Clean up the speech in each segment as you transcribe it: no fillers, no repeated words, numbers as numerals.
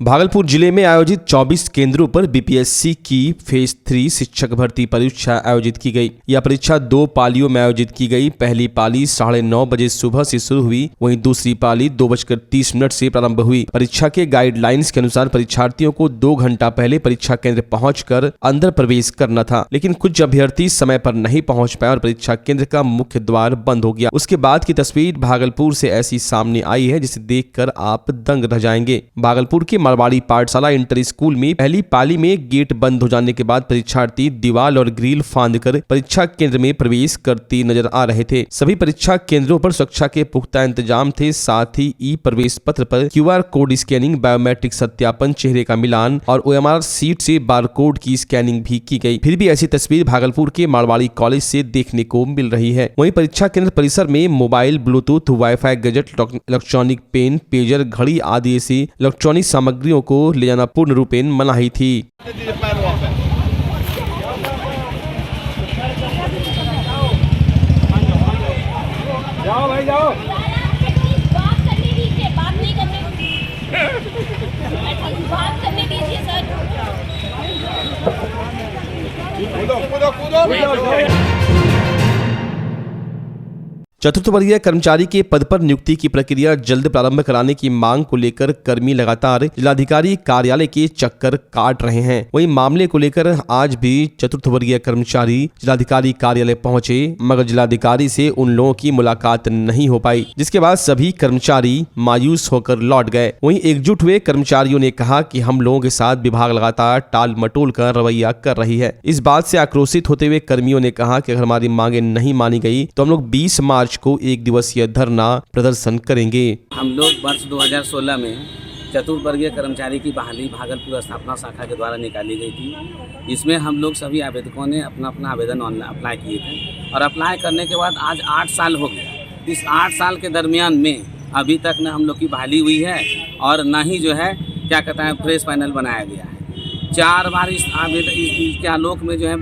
भागलपुर जिले में आयोजित 24 केंद्रों पर बीपीएससी की फेज 3 शिक्षक भर्ती परीक्षा आयोजित की गई। यह परीक्षा 2 पालियों में आयोजित की गई। पहली पाली 9:30 बजे सुबह से शुरू हुई, वहीं दूसरी पाली 2:30 से प्रारंभ हुई। परीक्षा के गाइडलाइंस के अनुसार परीक्षार्थियों को 2 घंटा पहले परीक्षा केंद्र पहुंचकर अंदर प्रवेश करना था, लेकिन कुछ अभ्यर्थी समय पर नहीं पहुंच पाए और परीक्षा केंद्र का मुख्य द्वार बंद हो गया। उसके बाद की तस्वीर भागलपुर से ऐसी सामने आई है जिसे देखकर आप दंग रह जाएंगे। भागलपुर के मारवाड़ी पाठशाला इंटर स्कूल में पहली पाली में गेट बंद हो जाने के बाद परीक्षार्थी दीवार और ग्रिल फांदकर परीक्षा केंद्र में प्रवेश करते नजर आ रहे थे। सभी परीक्षा केंद्रों पर सुरक्षा के पुख्ता इंतजाम थे। साथ ही ई प्रवेश पत्र पर QR कोड स्कैनिंग, बायोमेट्रिक सत्यापन, चेहरे का मिलान और OMR सीट से बारकोड की स्कैनिंग भी की गई। फिर भी ऐसी तस्वीर भागलपुर के मारवाड़ी कॉलेज से देखने को मिल रही है। वहीं परीक्षा केंद्र परिसर में mobile, bluetooth, wifi gadget, electronic pen, pager, घड़ी आदि ऐसी इलेक्ट्रॉनिक सामग्रियों को ले जाना पूर्ण रूपेण मनाही थी। जाओ भाई जाओ। बात करने दीजिए, बात नहीं करने दीजिए सर। कूदो। चतुर्थ वर्गीय कर्मचारी के पद पर नियुक्ति की प्रक्रिया जल्द प्रारंभ कराने की मांग को लेकर कर्मी लगातार जिलाधिकारी कार्यालय के चक्कर काट रहे हैं। वहीं मामले को लेकर आज भी चतुर्थ वर्गीय कर्मचारी जिलाधिकारी कार्यालय पहुंचे, मगर जिलाधिकारी से उन लोगों की मुलाकात नहीं हो पाई, जिसके बाद सभी कर्मचारी मायूस होकर लौट गए। वहीं एकजुट हुए कर्मचारियों ने कहा कि हम लोगों के साथ विभाग लगातार टाल मटोल का रवैया कर रही है। इस बात से आक्रोशित होते हुए कर्मियों ने कहा कि अगर हमारी मांगे नहीं मानी गई तो हम लोग 20 मार्च को 1 दिवसीय धरना प्रदर्शन करेंगे। हम लोग वर्ष 2016 में चतुर्थ वर्गीय कर्मचारी की बहाली भागलपुर स्थापना शाखा के द्वारा निकाली गई थी। इसमें हम लोग सभी आवेदकों ने अपना अपना आवेदन ऑनलाइन अप्लाई किए थे और अप्लाई करने के बाद आज 8 साल हो गया। इस 8 साल के दरमियान में अभी तक न हम लोग की बहाली हुई है और न ही जो है क्या कहते हैं फ्रेश पैनल बनाया गया है। 4 बार इस के आलोक में जो है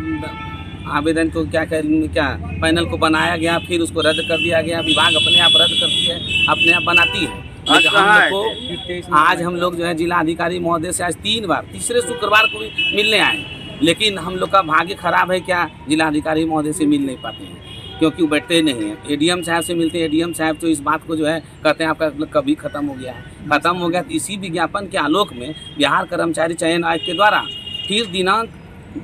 आवेदन को क्या पैनल को बनाया गया, फिर उसको रद्द कर दिया गया। विभाग अपने आप रद्द करती है, अपने आप बनाती है। आज हम लोग जो है जिला अधिकारी महोदय से आज 3 बार, तीसरे शुक्रवार को भी मिलने आए, लेकिन हम लोग का भाग्य खराब है क्या जिला अधिकारी महोदय से मिल नहीं पाते हैं, क्योंकि वो बैठते नहीं हैं। ADM साहब से मिलते हैं। ADM साहब तो इस बात को जो है कहते हैं आपका कभी खत्म हो गया है। खत्म हो गया तो इसी विज्ञापन के आलोक में बिहार कर्मचारी चयन आयोग के द्वारा फिर दिनांक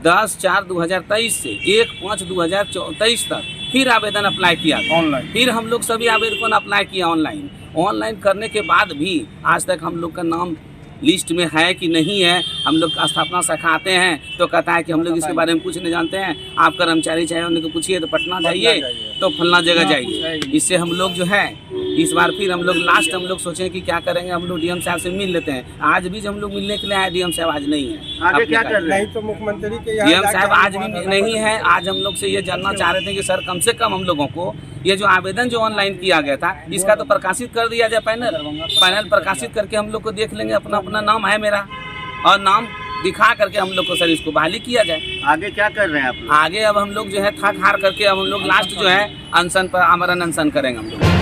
10/4/2023 से 1/5/2023 तक फिर आवेदन अप्लाई किया ऑनलाइन। फिर हम लोग सभी आवेदकों ने अप्लाई किया ऑनलाइन करने के बाद भी आज तक हम लोग का नाम लिस्ट में है कि नहीं है। हम लोग का स्थापना शाखा आते हैं तो कहता है कि हम लोग इसके बारे में कुछ नहीं जानते हैं। आप कर्मचारी चाहिए उन्हें को पूछिए तो पटना जाइए तो फलना जगह जाइए। इससे हम लोग जो है इस बार फिर हम लोग लास्ट हम लोग सोचे कि क्या करेंगे, हम लोग DM साहब से मिल लेते हैं। आज भी हम लोग मिलने के लिए आए, DM साहब आज नहीं है। आगे क्या कर रहे हैं? तो मुख्यमंत्री के DM साहब आज भी नहीं है। आज हम लोग से ये जानना चाह रहे थे कि सर कम से कम हम लोगों को ये जो आवेदन जो ऑनलाइन किया गया था इसका तो प्रकाशित कर दिया जाए। पैनल प्रकाशित करके हम लोग को देख लेंगे। अपना अपना नाम है मेरा और नाम दिखा करके हम लोग को सर इसको बहाली किया जाए। आगे क्या कर रहे हैं आप? आगे अब हम लोग जो है थक हार करके अब हम लोग लास्ट जो है अनशन पर आमरण अनशन करेंगे हम लोग।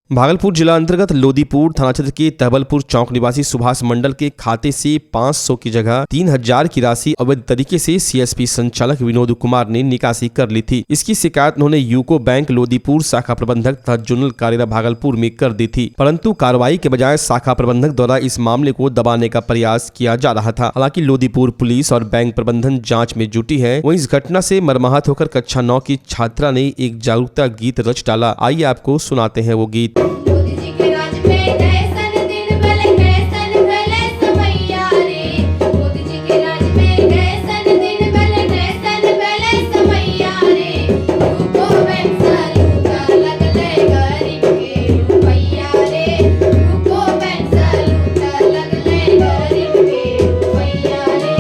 भागलपुर जिला अंतर्गत लोदीपुर थाना क्षेत्र के तहबलपुर चौक निवासी सुभाष मंडल के खाते से 500 की जगह 3000 की राशि अवैध तरीके से CSP संचालक विनोद कुमार ने निकासी कर ली थी। इसकी शिकायत उन्होंने यूको बैंक लोदीपुर शाखा प्रबंधक तथा जोनल कार्यालय भागलपुर में कर दी थी, परंतु कार्रवाई के बजाय शाखा प्रबंधक द्वारा इस मामले को दबाने का प्रयास किया जा रहा था। हालांकि लोदीपुर पुलिस और बैंक प्रबंधन जाँच में जुटी है। वहीं इस घटना से मर्माहत होकर कक्षा 9 की छात्रा ने एक जागरूकता गीत रच डाला। आइए आपको सुनाते हैं वो गीत। मोदी जी के राज में कैसन दिन भले कैसन भले समैया रे। मोदी जी के राज में कैसन दिन भले कैसन भले समैया रे। यूको बैंक सलूट लगले गरीब के रुपैया रे। यूको बैंक सलूट लगले गरीब के रुपैया रे।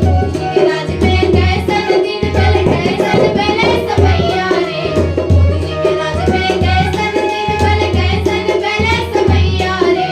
मोदी जी के राज में कैसन दिन भले कैसन भले समैया रे। मोदी जी के राज में कैसन दिन भले कैसन भले समैया रे।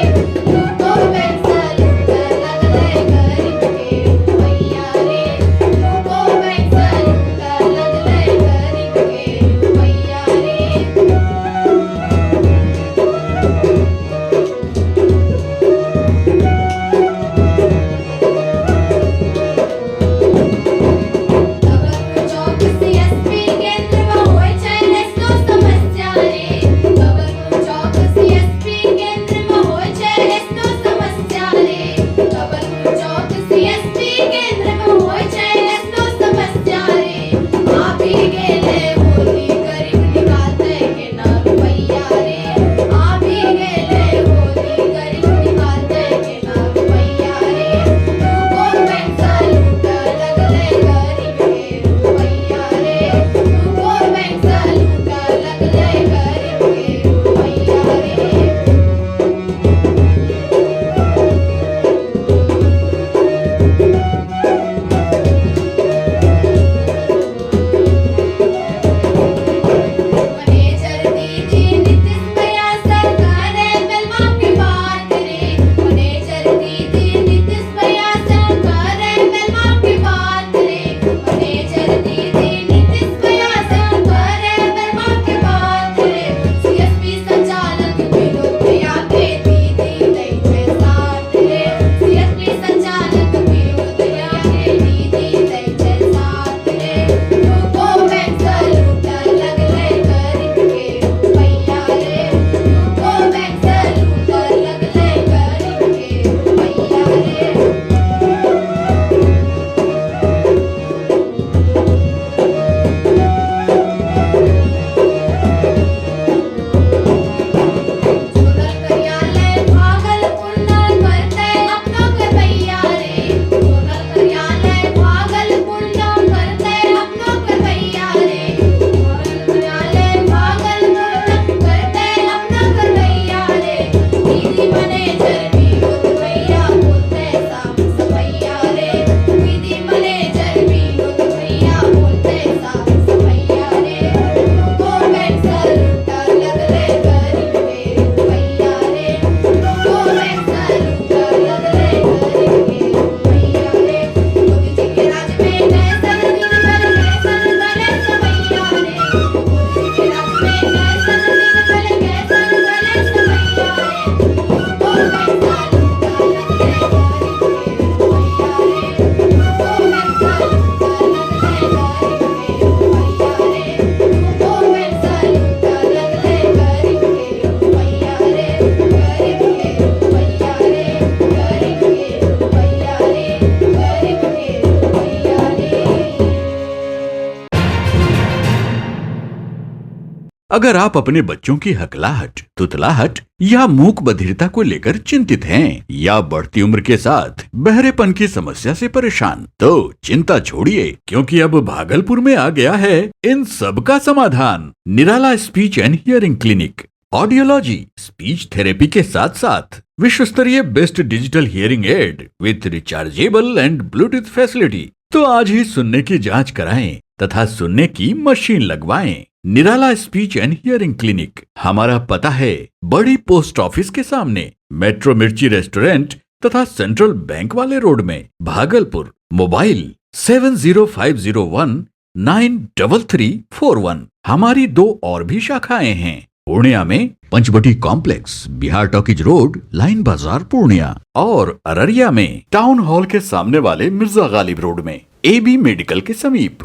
अगर आप अपने बच्चों की हकलाहट, तुतलाहट या मूक बधिरता को लेकर चिंतित हैं या बढ़ती उम्र के साथ बहरेपन की समस्या से परेशान, तो चिंता छोड़िए, क्योंकि अब भागलपुर में आ गया है इन सब का समाधान। Nirala speech and hearing clinic. Audiology, speech therapy के साथ साथ विश्व स्तरीय best digital hearing aid with rechargeable and Bluetooth facility. तो आज ही सुनने की जांच कराएं तथा सुनने की मशीन लगवाएं। निराला स्पीच एंड हियरिंग क्लिनिक। हमारा पता है बड़ी पोस्ट ऑफिस के सामने, मेट्रो मिर्ची रेस्टोरेंट तथा सेंट्रल बैंक वाले रोड में, भागलपुर। मोबाइल 7050193341। हमारी 2 और भी शाखाएं हैं। पूर्णिया में Panchvati complex, Bihar talkies road, line Bazar, Purnia, और अररिया में टाउन हॉल के सामने वाले मिर्जा गालिब रोड में, AB मेडिकल के समीप।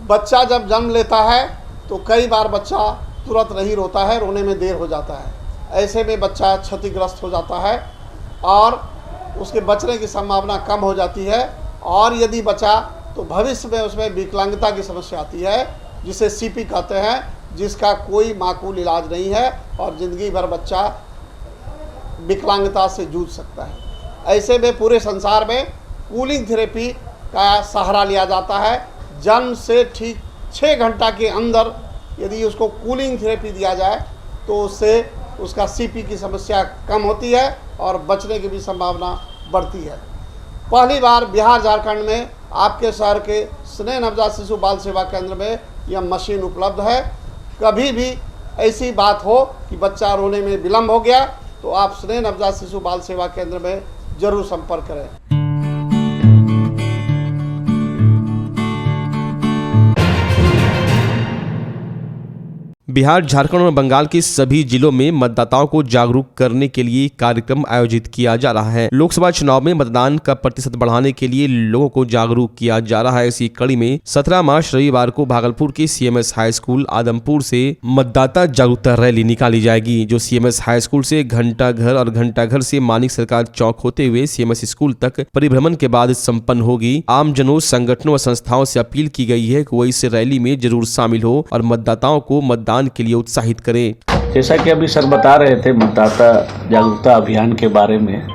बच्चा जब जन्म लेता है तो कई बार बच्चा तुरंत नहीं रोता है, रोने में देर हो जाता है। ऐसे में बच्चा क्षतिग्रस्त हो जाता है और उसके बचने की संभावना कम हो जाती है, और यदि बचा तो भविष्य में उसमें विकलांगता की समस्या आती है, जिसे CP कहते हैं, जिसका कोई माकूल इलाज नहीं है और ज़िंदगी भर बच्चा विकलांगता से जूझ सकता है। ऐसे में पूरे संसार में कूलिंग थेरेपी का सहारा लिया जाता है। जन्म से ठीक 6 घंटा के अंदर यदि उसको कूलिंग थेरेपी दिया जाए तो उससे उसका CP की समस्या कम होती है और बचने की भी संभावना बढ़ती है। पहली बार बिहार झारखंड में आपके शहर के स्नेह नवजात शिशु बाल सेवा केंद्र में यह मशीन उपलब्ध है। कभी भी ऐसी बात हो कि बच्चा रोने में विलम्ब हो गया तो आप स्नेह नवजात शिशु बाल सेवा केंद्र में जरूर संपर्क करें। बिहार, झारखंड और बंगाल के सभी जिलों में मतदाताओं को जागरूक करने के लिए कार्यक्रम आयोजित किया जा रहा है। लोकसभा चुनाव में मतदान का प्रतिशत बढ़ाने के लिए लोगों को जागरूक किया जा रहा है। इसी कड़ी में 17 मार्च रविवार को भागलपुर के CMS हाई स्कूल आदमपुर से मतदाता जागरूकता रैली निकाली जाएगी, जो CMS हाई स्कूल से घंटा घर और घंटा घर से मानिक सरकार चौक होते हुए CMS स्कूल तक परिभ्रमण के बाद संपन्न होगी। आमजनों, संगठनों और संस्थाओं से अपील की गई है कि वो इस रैली में जरूर शामिल हो और मतदाताओं को मतदान के लिए उत्साहित करें। जैसा कि अभी सर बता रहे थे मतदाता जागरूकता अभियान के बारे में,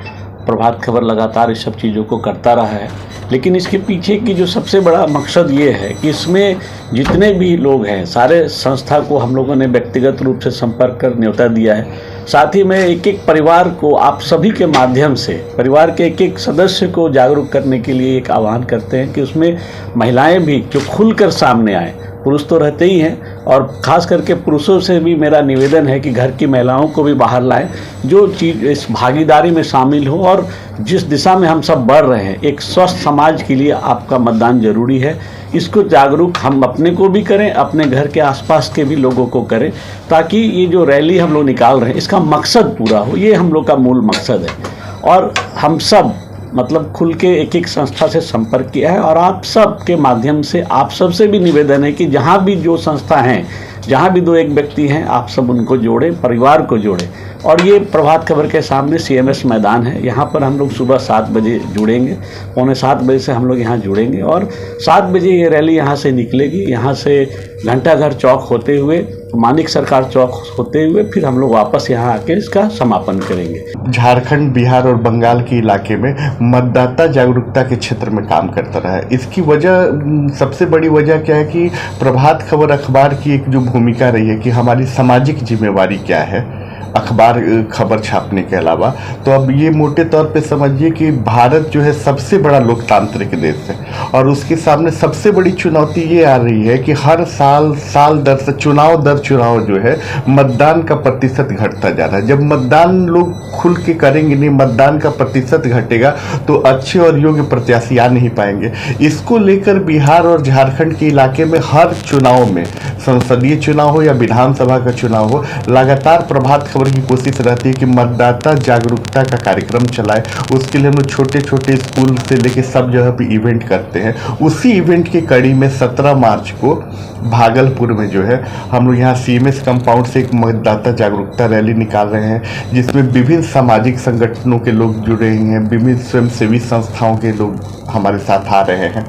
प्रभात खबर लगातार इस सब चीज़ों को करता रहा है, लेकिन इसके पीछे की जो सबसे बड़ा मकसद ये है कि इसमें जितने भी लोग हैं, सारे संस्था को हम लोगों ने व्यक्तिगत रूप से संपर्क कर न्योता दिया है। साथ ही में एक एक परिवार को आप सभी के माध्यम से, परिवार के एक एक सदस्य को जागरूक करने के लिए एक आह्वान करते हैं कि उसमें महिलाएं भी जो खुलकर सामने आए। पुरुष तो रहते ही हैं, और ख़ास करके पुरुषों से भी मेरा निवेदन है कि घर की महिलाओं को भी बाहर लाएं, जो चीज़ इस भागीदारी में शामिल हो। और जिस दिशा में हम सब बढ़ रहे हैं, एक स्वस्थ समाज के लिए आपका मतदान जरूरी है। इसको जागरूक हम अपने को भी करें, अपने घर के आसपास के भी लोगों को करें, ताकि ये जो रैली हम लोग निकाल रहे हैं इसका मकसद पूरा हो। ये हम लोग का मूल मकसद है, और हम सब मतलब खुल के एक एक संस्था से संपर्क किया है, और आप सब के माध्यम से आप सबसे भी निवेदन है कि जहाँ भी जो संस्था हैं, जहाँ भी 2-1 व्यक्ति हैं, आप सब उनको जोड़ें, परिवार को जोड़ें। और ये प्रभात खबर के सामने CMS मैदान है, यहाँ पर हम लोग सुबह 7 बजे जुड़ेंगे, 6:45 बजे से हम लोग यहाँ जुड़ेंगे, और 7 बजे ये रैली यहाँ से निकलेगी। यहाँ से घंटाघर चौक होते हुए, मानिक सरकार चौक होते हुए, फिर हम लोग वापस यहाँ आके इसका समापन करेंगे। झारखंड, बिहार और बंगाल के इलाके में मतदाता जागरूकता के क्षेत्र में काम करता रहा है। इसकी वजह, सबसे बड़ी वजह क्या है कि प्रभात खबर अखबार की एक जो भूमिका रही है कि हमारी सामाजिक जिम्मेवारी क्या है अखबार खबर छापने के अलावा। तो अब ये मोटे तौर पे समझिए कि भारत जो है सबसे बड़ा लोकतांत्रिक देश है, और उसके सामने सबसे बड़ी चुनौती ये आ रही है कि हर साल दर से चुनाव दर चुनाव जो है मतदान का प्रतिशत घटता जा रहा है। जब मतदान लोग खुल के करेंगे नहीं, मतदान का प्रतिशत घटेगा, तो अच्छे और योग्य प्रत्याशी आ नहीं पाएंगे। इसको लेकर बिहार और झारखंड के इलाके में हर चुनाव में, संसदीय चुनाव हो या विधानसभा का चुनाव हो, लगातार प्रभात खबर की कोशिश रहती है कि मतदाता जागरूकता का कार्यक्रम चलाए। उसके लिए हम लोग छोटे छोटे स्कूल से लेके सब जगह पे इवेंट करते हैं। उसी इवेंट की कड़ी में 17 मार्च को भागलपुर में जो है हम लोग यहाँ CMS कंपाउंड से एक मतदाता जागरूकता रैली निकाल रहे हैं, जिसमें विभिन्न सामाजिक संगठनों के लोग जुड़े हैं, विभिन्न स्वयंसेवी संस्थाओं के लोग हमारे साथ आ रहे हैं।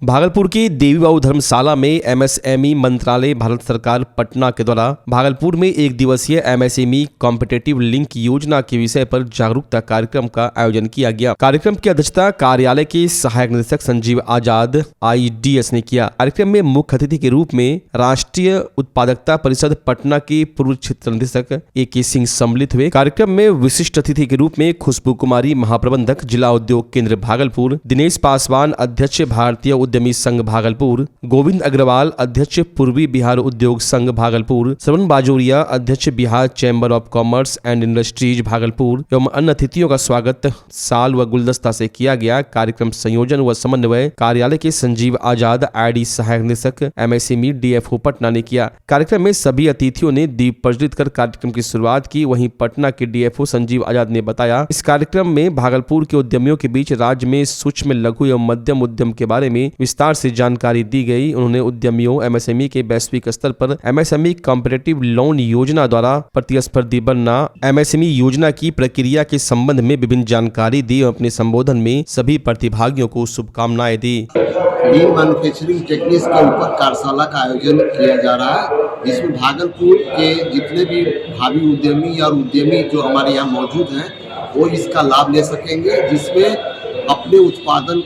भागलपुर की देवी बाबू धर्मशाला में एमएसएमई मंत्रालय भारत सरकार पटना के द्वारा भागलपुर में एक दिवसीय एमएसएमई कॉम्पिटिटिव लिंक योजना के विषय पर जागरूकता कार्यक्रम का आयोजन किया गया। कार्यक्रम की अध्यक्षता कार्यालय के सहायक निदेशक संजीव आजाद IDS ने किया। कार्यक्रम में मुख्य अतिथि के रूप में राष्ट्रीय उत्पादकता परिषद पटना के पूर्व क्षेत्र निदेशक AK सिंह सम्मिलित हुए। कार्यक्रम में विशिष्ट अतिथि के रूप में खुशबू कुमारी महाप्रबंधक जिला उद्योग केंद्र भागलपुर, दिनेश पासवान अध्यक्ष भारतीय उद्यमी संघ भागलपुर, गोविंद अग्रवाल अध्यक्ष पूर्वी बिहार उद्योग संघ भागलपुर, श्रवण बाजोरिया अध्यक्ष Bihar chamber of commerce and industries Bhagalpur एवं अन्य अतिथियों का स्वागत साल व गुलदस्ता से किया गया। कार्यक्रम संयोजन व समन्वय कार्यालय के संजीव आजाद ID सहायक निदेशक MSME DFO पटना ने किया। कार्यक्रम में सभी अतिथियों ने दीप प्रज्वलित कर कार्यक्रम की शुरुआत की। वहीं पटना के DFO संजीव आजाद ने बताया, इस कार्यक्रम में भागलपुर के उद्यमियों के बीच राज्य में सूक्ष्म, लघु एवं मध्यम उद्यम के बारे में विस्तार से जानकारी दी गई। उन्होंने उद्यमियों MSME के वैश्विक स्तर पर MSME कॉम्पिटिटिव लोन योजना द्वारा प्रतिस्पर्धी बनना, MSME योजना की प्रक्रिया के संबंध में विभिन्न जानकारी दी और अपने संबोधन में सभी प्रतिभागियों को शुभकामनाएं दी। लीन मैन्युफैक्चरिंग टेक्निक्स के ऊपर कार्यशाला का आयोजन किया जा रहा है, जिसमें भागलपुर के जितने भी भावी उद्यमी और उद्यमी जो हमारे यहाँ मौजूद हैं वो इसका लाभ ले सकेंगे, जिसमें अपने उत्पादन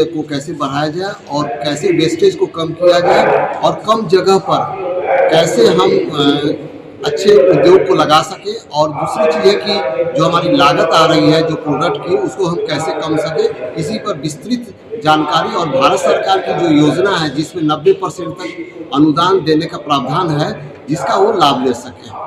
को कैसे बढ़ाया जाए और कैसे वेस्टेज को कम किया जाए और कम जगह पर कैसे हम अच्छे उद्योग को लगा सके। और दूसरी चीज़ है कि जो हमारी लागत आ रही है जो प्रोडक्ट की, उसको हम कैसे कम सके, इसी पर विस्तृत जानकारी और भारत सरकार की जो योजना है जिसमें 90% तक अनुदान देने का प्रावधान है, जिसका वो लाभ ले सके।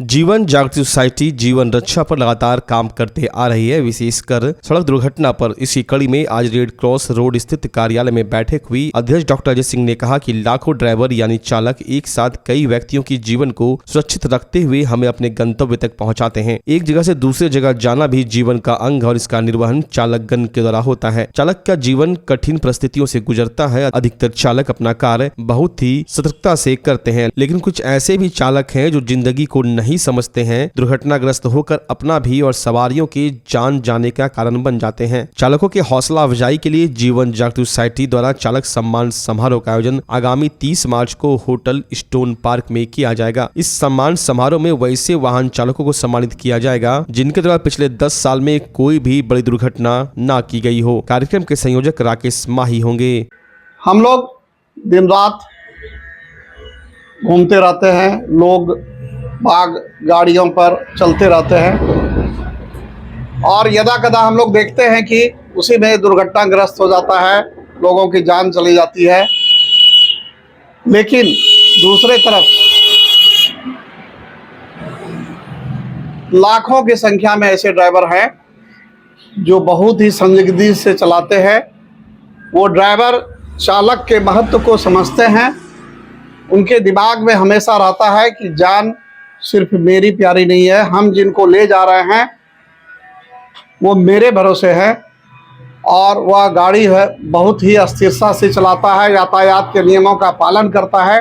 जीवन जागृति सोसाइटी जीवन रक्षा पर लगातार काम करते आ रही है, विशेषकर सड़क दुर्घटना पर। इसी कड़ी में आज रेड क्रॉस रोड स्थित कार्यालय में बैठक हुई। अध्यक्ष डॉक्टर अजय सिंह ने कहा कि लाखों ड्राइवर यानी चालक एक साथ कई व्यक्तियों की जीवन को सुरक्षित रखते हुए हमें अपने गंतव्य तक पहुंचाते हैं। एक जगह से दूसरे जगह जाना भी जीवन का अंग और इसका निर्वहन चालकगण के द्वारा होता है। चालक का जीवन कठिन परिस्थितियों से गुजरता है। अधिकतर चालक अपना कार्य बहुत ही सतर्कता से करते हैं, लेकिन कुछ ऐसे भी चालक हैं जो जिंदगी को नहीं समझते हैं, दुर्घटनाग्रस्त होकर अपना भी और सवारियों के जान जाने का कारण बन जाते हैं। चालकों के हौसला अफजाई के लिए जीवन जागृति सोसाइटी द्वारा चालक सम्मान समारोह का आयोजन आगामी 30 मार्च को होटल स्टोन पार्क में किया जाएगा। इस सम्मान समारोह में वैसे वाहन चालकों को सम्मानित किया जाएगा जिनके द्वारा पिछले 10 साल में कोई भी बड़ी दुर्घटना न की गई हो। कार्यक्रम के संयोजक राकेश माही होंगे। हम लोग दिन रात घूमते रहते हैं, लोग बाग गाड़ियों पर चलते रहते हैं और यदा कदा हम लोग देखते हैं कि उसी में दुर्घटनाग्रस्त हो जाता है, लोगों की जान चली जाती है। लेकिन दूसरे तरफ लाखों की संख्या में ऐसे ड्राइवर हैं जो बहुत ही संजीदगी से चलाते हैं। वो ड्राइवर चालक के महत्व को समझते हैं। उनके दिमाग में हमेशा रहता है कि जान सिर्फ मेरी प्यारी नहीं है, हम जिनको ले जा रहे हैं वो मेरे भरोसे है। और वह गाड़ी है बहुत ही स्थिरता से चलाता है, यातायात के नियमों का पालन करता है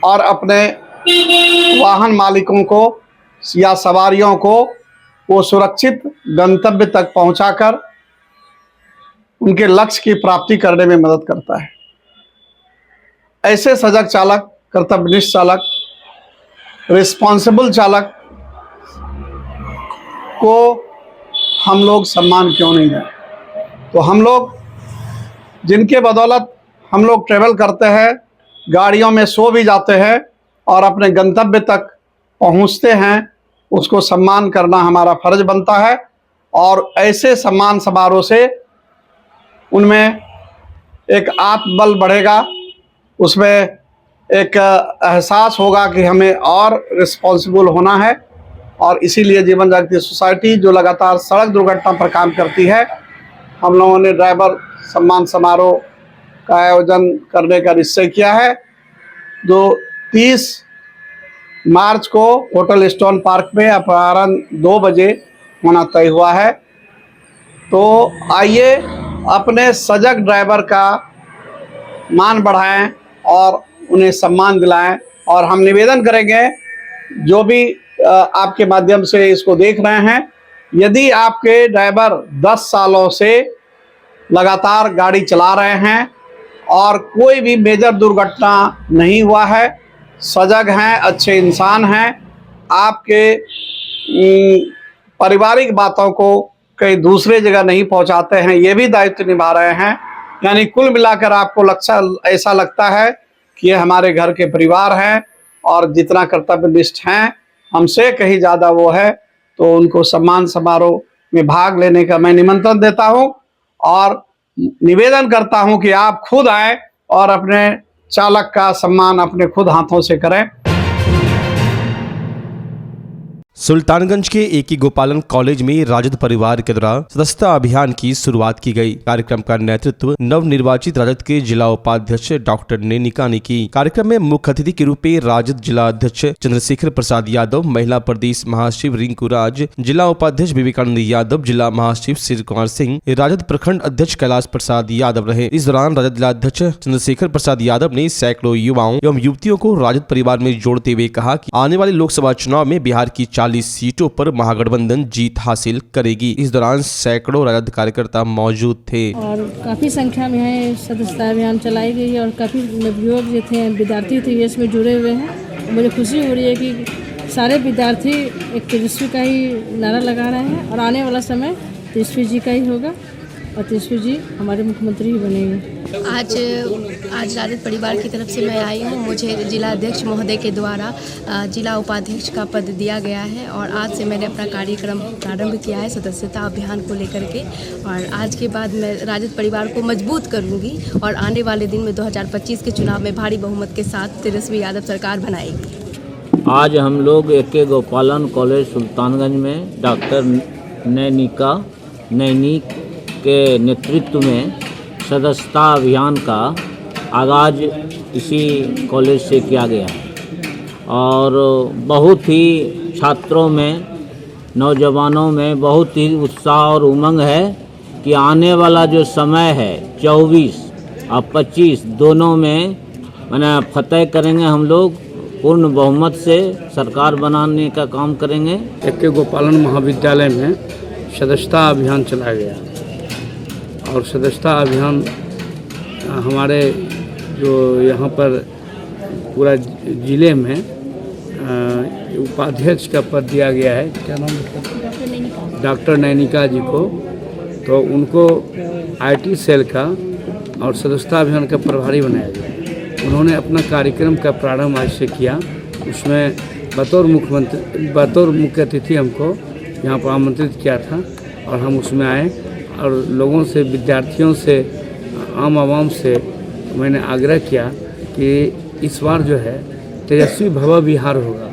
और अपने वाहन मालिकों को या सवारियों को वो सुरक्षित गंतव्य तक पहुंचाकर उनके लक्ष्य की प्राप्ति करने में मदद करता है। ऐसे सजग चालक, कर्तव्यनिष्ठ चालक, रिस्पॉन्सिबल चालक को हम लोग सम्मान क्यों नहीं दें। तो हम लोग जिनके बदौलत हम लोग ट्रेवल करते हैं, गाड़ियों में सो भी जाते हैं और अपने गंतव्य तक पहुंचते हैं, उसको सम्मान करना हमारा फर्ज बनता है। और ऐसे सम्मान समारोह से उनमें एक आत्मबल बढ़ेगा, उसमें एक एहसास होगा कि हमें और रिस्पॉन्सिबल होना है। और इसीलिए जीवन जागृति सोसाइटी जो लगातार सड़क दुर्घटना पर काम करती है, हम लोगों ने ड्राइवर सम्मान समारोह का आयोजन करने का निश्चय किया है, जो 30 मार्च को होटल स्टोन पार्क में अपराह्न 2 बजे होना तय हुआ है। तो आइए अपने सजग ड्राइवर का मान बढ़ाएं और उन्हें सम्मान दिलाएं। और हम निवेदन करेंगे जो भी आपके माध्यम से इसको देख रहे हैं यदि आपके ड्राइवर 10 सालों से लगातार गाड़ी चला रहे हैं और कोई भी मेजर दुर्घटना नहीं हुआ है, सजग हैं, अच्छे इंसान हैं, आपके पारिवारिक बातों को कहीं दूसरे जगह नहीं पहुंचाते हैं, ये भी दायित्व निभा रहे हैं, यानी कुल मिलाकर आपको ऐसा लगता है कि ये हमारे घर के परिवार हैं और जितना कर्तव्यनिष्ठ हैं हमसे कहीं ज़्यादा वो है, तो उनको सम्मान समारोह में भाग लेने का मैं निमंत्रण देता हूं और निवेदन करता हूं कि आप खुद आए और अपने चालक का सम्मान अपने खुद हाथों से करें। सुल्तानगंज के एकी गोपालन कॉलेज में राजद परिवार के द्वारा सदस्यता अभियान की शुरुआत की गई। कार्यक्रम का नेतृत्व नवनिर्वाचित राजद के जिला उपाध्यक्ष डॉक्टर नेनिका ने की। कार्यक्रम में मुख्य अतिथि के रूप में राजद जिला अध्यक्ष चंद्रशेखर प्रसाद यादव, महिला प्रदेश महासचिव रिंकू राज, जिला उपाध्यक्ष विवेकानंद यादव, जिला महासचिव श्री कुमार सिंह, राजद प्रखंड अध्यक्ष कैलाश प्रसाद यादव रहे। इस दौरान राजद जिलाध्यक्ष चंद्रशेखर प्रसाद यादव ने सैकड़ों युवाओं एवं युवतियों को राजद परिवार में जोड़ते हुए कहा कि आने वाले लोकसभा चुनाव में बिहार की 40 सीटों पर महागठबंधन जीत हासिल करेगी। इस दौरान सैकड़ों राजद कार्यकर्ता मौजूद थे और काफी संख्या में है सदस्यता अभियान चलाई गई और काफी नवयुवक जो थे, विद्यार्थी थे, इसमें जुड़े हुए हैं। मुझे खुशी हो रही है कि सारे विद्यार्थी एक तेजस्वी का ही नारा लगा रहे हैं और आने वाला समय तेजस्वी जी का ही होगा और तेजस्वी जी हमारे मुख्यमंत्री ही बनेंगे। आज राजद परिवार की तरफ से मैं आई हूँ। मुझे जिला अध्यक्ष महोदय के द्वारा जिला उपाध्यक्ष का पद दिया गया है और आज से मैंने अपना कार्यक्रम प्रारंभ किया है सदस्यता अभियान को लेकर के। और आज के बाद मैं राजद परिवार को मजबूत करूँगी और आने वाले दिन में 2025 के चुनाव में भारी बहुमत के साथ तेजस्वी यादव सरकार बनाएगी। आज हम लोग एके गोपालन कॉलेज सुल्तानगंज में डॉक्टर नैनी के नेतृत्व में सदस्यता अभियान का आगाज़ इसी कॉलेज से किया गया और बहुत ही छात्रों में, नौजवानों में बहुत ही उत्साह और उमंग है कि आने वाला जो समय है 24 और 25 दोनों में मैंने फतेह करेंगे। हम लोग पूर्ण बहुमत से सरकार बनाने का काम करेंगे। एके गोपालन महाविद्यालय में सदस्यता अभियान चलाया गया और सदस्यता अभियान हमारे जो यहाँ पर पूरा ज़िले में उपाध्यक्ष का पद दिया गया है, क्या नाम है, डॉक्टर नैनिका जी को, तो उनको आईटी सेल का और सदस्यता अभियान का प्रभारी बनाया गया। उन्होंने अपना कार्यक्रम का प्रारंभ आज से किया। उसमें बतौर मुख्य अतिथि हमको यहाँ पर आमंत्रित किया था और हम उसमें आए और लोगों से, विद्यार्थियों से, आम आवाम से मैंने आग्रह किया कि इस बार जो है तेजस्वी भवा बिहार होगा।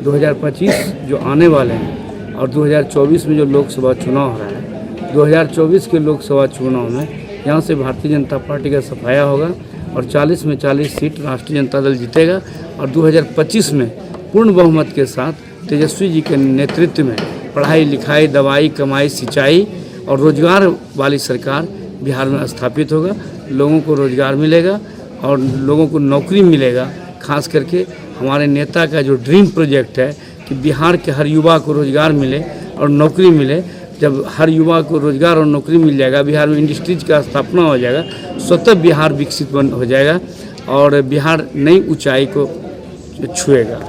2025 जो आने वाले हैं और 2024 में जो लोकसभा चुनाव हो रहा है, 2024 के लोकसभा चुनाव में यहाँ से भारतीय जनता पार्टी का सफाया होगा और 40 में 40 सीट राष्ट्रीय जनता दल जीतेगा और 2025 में पूर्ण बहुमत के साथ तेजस्वी जी के नेतृत्व में पढ़ाई लिखाई, दवाई, कमाई, सिंचाई और रोजगार वाली सरकार बिहार में स्थापित होगा। लोगों को रोजगार मिलेगा और लोगों को नौकरी मिलेगा। खास करके हमारे नेता का जो ड्रीम प्रोजेक्ट है कि बिहार के हर युवा को रोजगार मिले और नौकरी मिले। जब हर युवा को रोजगार और नौकरी मिल जाएगा, बिहार में इंडस्ट्रीज का स्थापना हो जाएगा, स्वतः बिहार विकसित हो जाएगा और बिहार नई ऊंचाई को छुएगा।